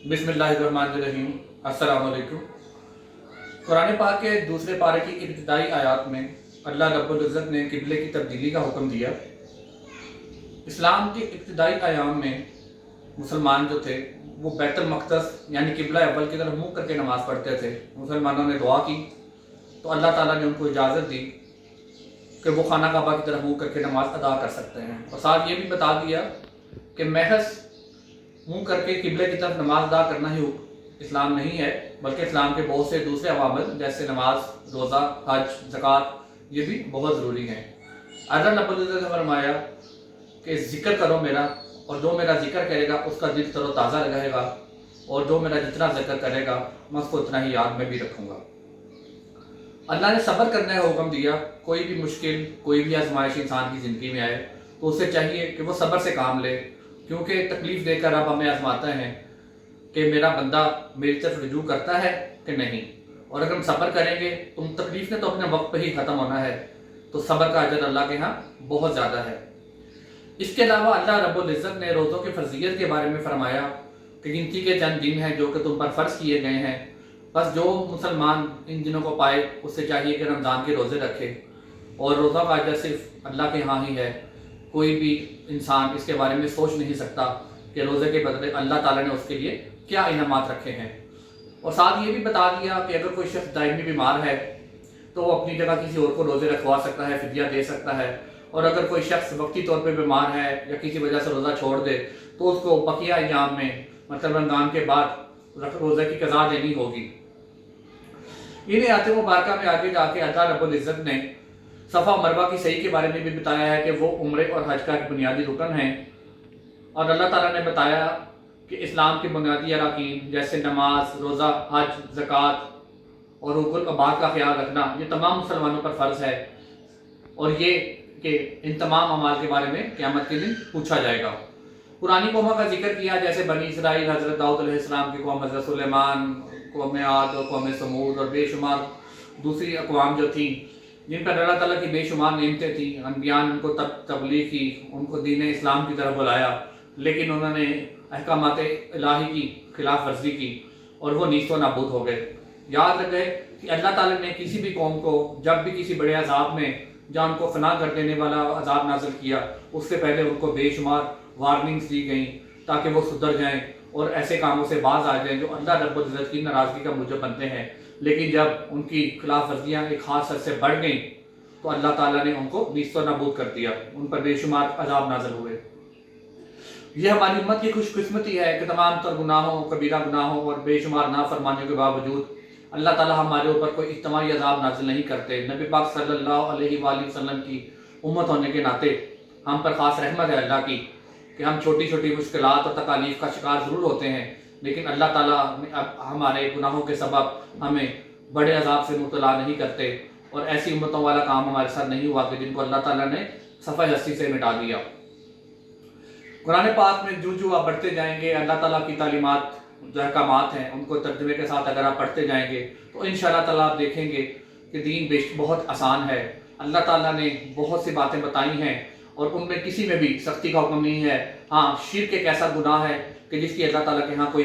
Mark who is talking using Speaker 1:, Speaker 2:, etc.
Speaker 1: बिस्मिल्लाहिर्रहमानिर्रहीम। अस्सलाम वालेकुम। कुरान पाक के दूसरे पारे की इब्तिदाई आयात में अल्लाह रब्बुल इज़्ज़त ने किबले की तब्दीली का हुक्म दिया। इस्लाम के इब्तिदाई आयाम में मुसलमान जो थे वो बैतुल मक़दस यानी किबला अव्वल की तरफ मुँह करके नमाज़ पढ़ते थे। मुसलमानों ने दुआ की तो अल्लाह ताला ने उनको इजाज़त दी कि वो खाना काबा की तरफ मुँह करके नमाज़ अदा कर सकते हैं, और साथ ये भी बता दिया कि महज मुँह करके किबले की तरफ नमाज अदा करना ही इस्लाम नहीं है, बल्कि इस्लाम के बहुत से दूसरे अवामिल जैसे नमाज, रोज़ा, हज, ज़कात ये भी बहुत ज़रूरी हैं। अल्लाह रब्बुल इज़्ज़त ने फरमाया कि ज़िक्र करो मेरा, और जो मेरा ज़िक्र करेगा उसका दिल तरोताज़ा रहेगा, और जो मेरा जितना ज़िक्र करेगा मैं उसको उतना ही याद में भी रखूँगा। अल्लाह ने सब्र करने का हुक्म दिया। कोई भी मुश्किल, कोई भी आजमाइश इंसान की ज़िंदगी में आए तो उसे चाहिए कि वो सब्र से काम ले, क्योंकि तकलीफ़ देकर अब हमें आजमाते हैं कि मेरा बंदा मेरी तरफ रुजू करता है कि नहीं। और अगर हम सब्र करेंगे तो तकलीफ़ ने तो अपने वक्त पर ही ख़त्म होना है, तो सब्र का अजर अल्लाह के यहाँ बहुत ज़्यादा है। इसके अलावा अल्लाह रब्बुल इज़्ज़त ने रोज़ों की फर्जियत के बारे में फरमाया कि गिनती के चंद दिन हैं जो कि तुम पर फ़र्ज़ किए गए हैं, बस जो मुसलमान इन दिनों को पाए उससे चाहिए कि रमज़ान के रोज़े रखे, और रोज़ा का अजर सिर्फ अल्लाह के यहाँ ही है। कोई भी इंसान इसके बारे में सोच नहीं सकता कि रोज़े के बदले अल्लाह ताला ने उसके लिए क्या इनामात रखे हैं। और साथ ये भी बता दिया कि अगर कोई शख्स दायमी बीमार है तो वो अपनी जगह किसी और को रोज़े रखवा सकता है, फिदिया दे सकता है, और अगर कोई शख्स वक्ती तौर पर बीमार है या किसी वजह से रोज़ा छोड़ दे तो उसको बकिया अय्याम में, मतलब रमज़ान के बाद रोज़े की क़ज़ा देनी होगी। इन्हें आयत मुबारका में आगे जाके अल्लाह रब्बुल इज़्ज़त ने सफ़ा मरवा की सही के बारे में भी बताया है कि वो उम्रे और हज का एक बुनियादी रुकन है, और अल्लाह ताला ने बताया कि इस्लाम के बुनियादी अरकान जैसे नमाज, रोज़ा, हज, ज़कात और हुकूक़ुल इबाद का ख्याल रखना ये तमाम मुसलमानों पर फ़र्ज़ है, और ये कि इन तमाम अमाल के बारे में क़यामत के दिन पूछा जाएगा। पुरानी कौमों का जिक्र किया, जैसे बनी इसराइल, हज़रत दाऊद अलैहिस्सलाम की कौम, हज़रत सुलेमान, कौम आद और कौम समूद, और बेशुमार दूसरी अक़वाम जो थी जिन पर अल्लाह ताला की बेशुमार नेमतें थी। अनबिया ने उनको तबलीग की, उनको दीन इस्लाम की तरफ बुलाया, लेकिन उन्होंने अहकामात इलाही की खिलाफ वर्जी की और वो नीस्तो नाबूद हो गए। याद रखे कि अल्लाह ताला ने किसी भी कौम को जब भी किसी बड़े अजाब में जहाँ उनको फना कर देने वाला अजाब नाज़िल किया, उससे पहले उनको बेशुमार वार्निंग्स दी गई ताकि वो सुधर जाएँ और ऐसे कामों से बाज आ जाएँ जो अल्लाह रब्बुल इज़्ज़त की नाराज़गी का मूजब बनते हैं। लेकिन जब उनकी खिलाफ वर्जियाँ एक खास हद से बढ़ गईं तो अल्लाह ताला ने उनको नीस्तो नाबूद कर दिया, उन पर बेशुमार अजाब नाज़िल हुए। यह हमारी उम्मत की खुशकिस्मती है कि तमाम तर गुनाहों, कबीरा गुनाहों और बेशुमार नाफरमानियों के बावजूद अल्लाह ताला हमारे ऊपर कोई इज्तिमाई अजाब नाज़िल नहीं करते। नबी पाक सल्लल्लाहु अलैहि वसल्लम की उम्मत होने के नाते हम पर ख़ास रहमत है अल्लाह की कि हम छोटी छोटी मुश्किलात और तकालीफ का शिकार ज़रूर होते हैं, लेकिन अल्लाह ताला हमारे गुनाहों के सबब हमें बड़े अजाब से मुब्तला नहीं करते, और ऐसी उम्मतों वाला काम हमारे साथ नहीं हुआ कि जिनको अल्लाह ताला ने सफ़ा हस्ती से मिटा दिया। कुरान पाक में जो आप पढ़ते जाएंगे अल्लाह ताला की तालीमात जो अहकामात हैं उनको तर्जुमे के साथ अगर आप पढ़ते जाएंगे तो इंशाअल्लाह ताला आप देखेंगे कि दीन बहुत आसान है। अल्लाह ताला ने बहुत सी बातें बताई हैं और उनमें किसी में भी सख्ती का हुक्म नहीं है। हाँ, शिर्क एक ऐसा गुनाह है कि जिसकी अल्लाह ताला के यहाँ कोई